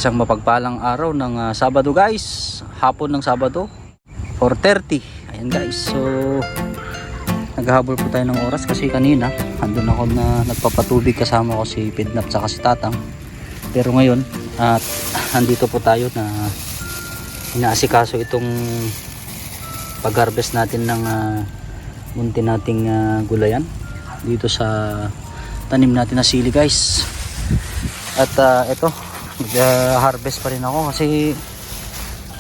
Isang mapagpalang araw ng Sabado guys. Hapon ng Sabado 4:30. Ayan guys. So naghahabol po tayo ng oras kasi kanina andun ako na nagpapatubig kasama ko si Pidnap saka si Tatang. Pero ngayon at andito po tayo na inaasikaso itong pag-harvest natin ng munti nating gulayan dito sa tanim natin na sili guys. At ito harvest pa rin ako kasi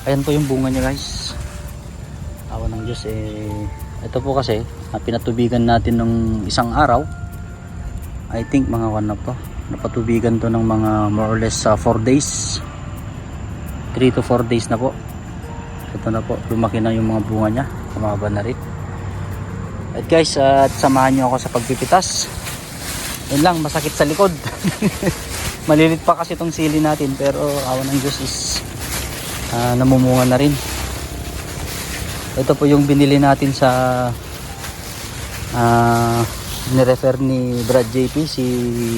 ayan po yung bunga niya guys. Awa ng Diyos ito po kasi pinatubigan natin ng isang araw. I think mga na po napatubigan to ng mga more or less 4 days, 3 to 4 days na po. Ito na po, lumaki na yung mga bunga niya, kumaba na rin. At guys, at samahan nyo ako sa pagpipitas. Yun lang, masakit sa likod. Malilit pa kasi itong sili natin, pero awan ng Diyos is namumunga na rin. Ito po yung binili natin sa nirefer ni Brad JP, si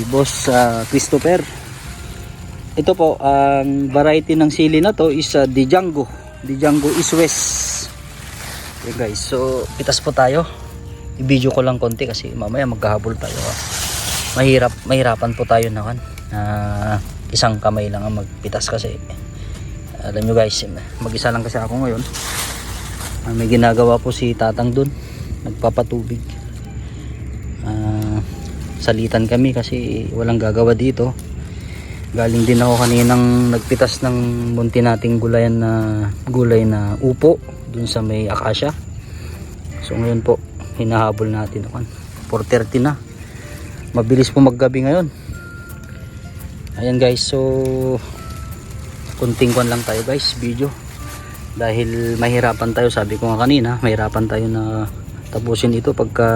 Boss Christopher. Ito po, ang variety ng sili na to is Django East West. Okay guys, so pitas po tayo. I-video ko lang konti kasi mamaya magkahabol tayo. Mahirapan po tayo na isang kamay lang ang magpitas kasi alam nyo guys, mag-isa lang kasi ako ngayon. May ginagawa po si Tatang dun, nagpapatubig. Salitan kami kasi walang gagawa dito. Galing din ako kaninang nagpitas ng munti nating gulayan na gulay na upo dun sa may akasya. So ngayon po hinahabol natin 4:30 na. Mabilis po maggabi ngayon. Ayan guys, so kunting lang tayo guys video dahil mahirapan tayo. Sabi ko nga kanina, mahirapan tayo na tapusin ito pagka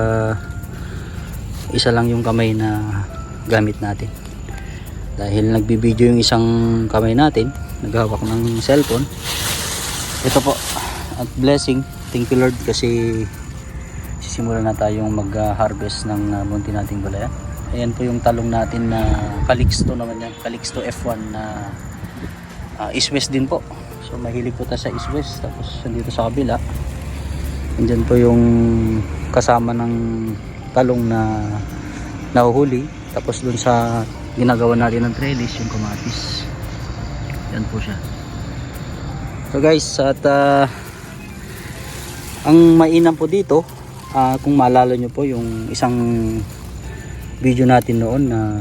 isa lang yung kamay na gamit natin. Dahil nagbibideo yung isang kamay natin, naghawak ng cellphone. Ito po, at blessing, thank you Lord kasi sisimulan na tayong mag-harvest ng munti nating gulayan. Ayan po yung talong natin na Calixto naman yan, Calixto F1 na East West din po. So mahilig po tayo sa East West. Tapos dito sa kabila, andyan po yung kasama ng talong na nahuhuli. Tapos dun sa ginagawa natin ng trellis, yung kamatis. Yan po siya. So guys, at ang mainam po dito, kung maalala nyo po yung isang video natin noon na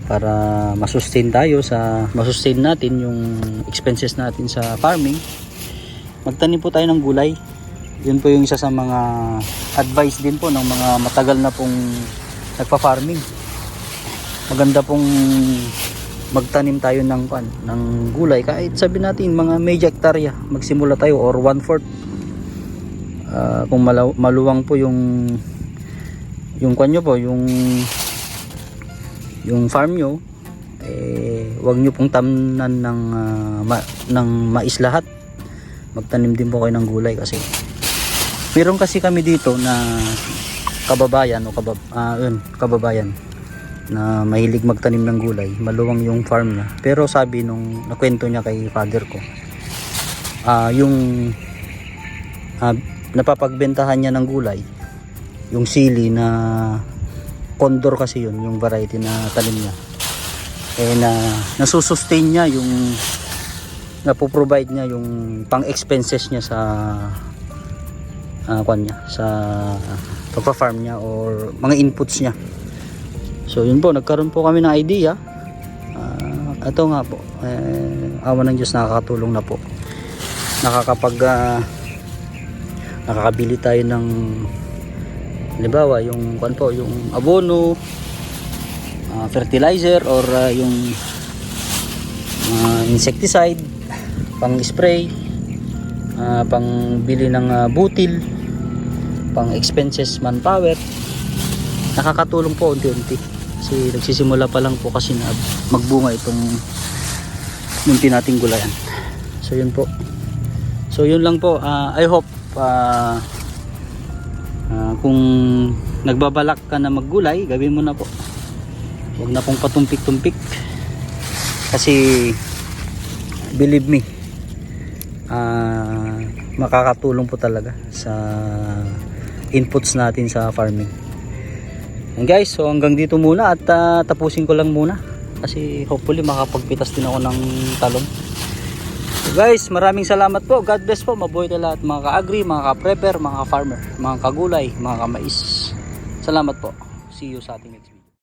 para masustain natin yung expenses natin sa farming, magtanim po tayo ng gulay. Yun po yung isa sa mga advice din po ng mga matagal na pong nagpa-farming. Maganda pong magtanim tayo ng gulay kahit sabi natin mga medyo hektarya, magsimula tayo or 1/4. Kung maluwang po yung kanyo po, yung farm nyo, wag nyo pong tamnan ng mais lahat. Magtanim din po kayo ng gulay kasi meron kasi kami dito na kababayan na mahilig magtanim ng gulay. Maluwang yung farm niya, pero sabi nung nakwento niya kay father ko, yung napapagbentahan niya ng gulay, yung sili na condor kasi yun, yung variety na tanim niya, nasusustain niya yung napoprovide niya yung pang expenses niya sa sa pagpa-farm niya or mga inputs niya. So yun po, nagkaroon po kami ng idea. Ito nga po, awa ng Diyos, nakakatulong na po. Nakakabili tayo ng halimbawa yung yung abono, fertilizer or yung insecticide, pang spray, pang bili ng butil, pang expenses manpower. Nakakatulong po unti-unti kasi nagsisimula pa lang po kasi na magbunga itong munti nating gulayan. So yun po, so yun lang po. I hope kung nagbabalak ka na maggulay, gawin mo na po. Huwag na pong patumpik-tumpik kasi believe me, makakatulong po talaga sa inputs natin sa farming. And guys, so hanggang dito muna at tapusin ko lang muna kasi hopefully makapagpitas din ako ng talong. So guys, maraming salamat po. God bless po. Mabuhay tayo lahat, mga ka-agri, mga ka-prepper, mga ka-farmer, mga kagulay, mga ka-mais. Salamat po. See you sa ating next video.